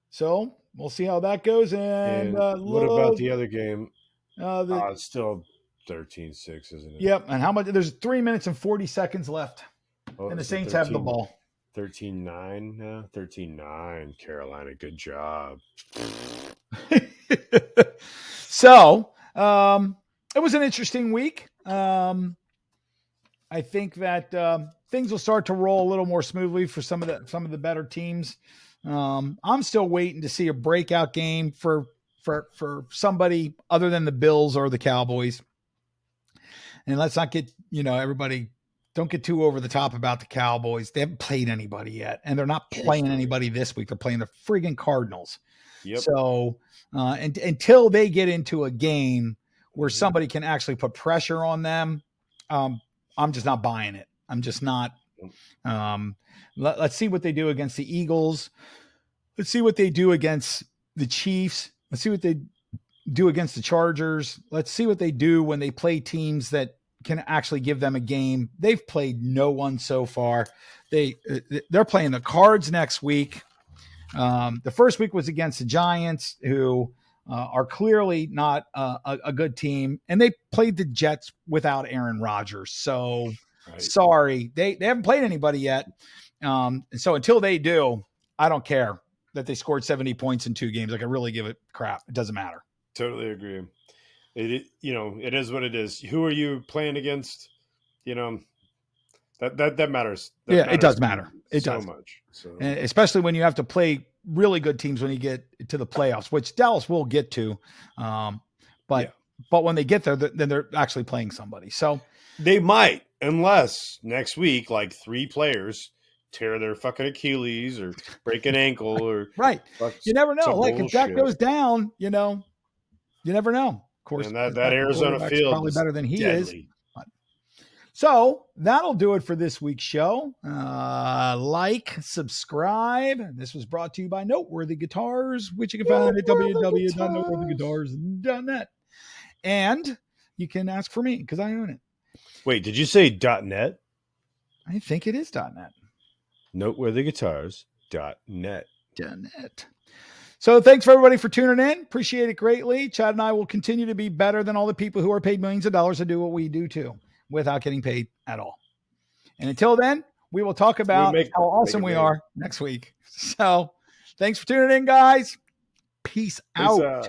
So we'll see how that goes. And what about the other game? It's still 13-6, isn't it? Yep. And how much? There's 3 minutes and 40 seconds left, and the Saints have the ball. 13-9 now. 13-9. Carolina, good job. So it was an interesting week. I think that things will start to roll a little more smoothly for some of the better teams. I'm still waiting to see a breakout game for somebody other than the Bills or the Cowboys. And let's not get, everybody, don't get too over the top about the Cowboys. They haven't played anybody yet, and they're not playing anybody this week. They're playing the friggin' Cardinals. Yep. So until they get into a game where somebody can actually put pressure on them, I'm just not buying it. I'm just not. Let's see what they do against the Eagles. Let's see what they do against the Chiefs. Let's see what they do against the Chargers. Let's see what they do when they play teams that can actually give them a game. They've played no one so far. They're playing the Cards next week. The first week was against the Giants, who are clearly not a good team, and they played the Jets without Aaron Rodgers. So sorry, they haven't played anybody yet. So until they do, I don't care that they scored 70 points in 2 games. I can really give it crap. It doesn't matter. Totally agree. It is what it is. Who are you playing against? That matters. It does matter. It so does much. So, and especially when you have to play really good teams when you get to the playoffs, which Dallas will get to. But when they get there, then they're actually playing somebody. So they might, unless next week, like 3 players tear their fucking Achilles or break an ankle or right. You never know. Like if that goes down, you never know. Of course, and that Arizona field probably better than he deadly. is. So that'll do it for this week's show. Like, subscribe. This was brought to you by Noteworthy Guitars, which you can find at www.noteworthyguitars.net. And you can ask for me because I own it. Wait, did you say .net? I think it is .net. Noteworthyguitars.net. .net. So thanks for everybody for tuning in. Appreciate it greatly. Chad and I will continue to be better than all the people who are paid millions of dollars to do what we do too, without getting paid at all. And until then, we will talk about how awesome we are next week. So thanks for tuning in, guys. Peace out.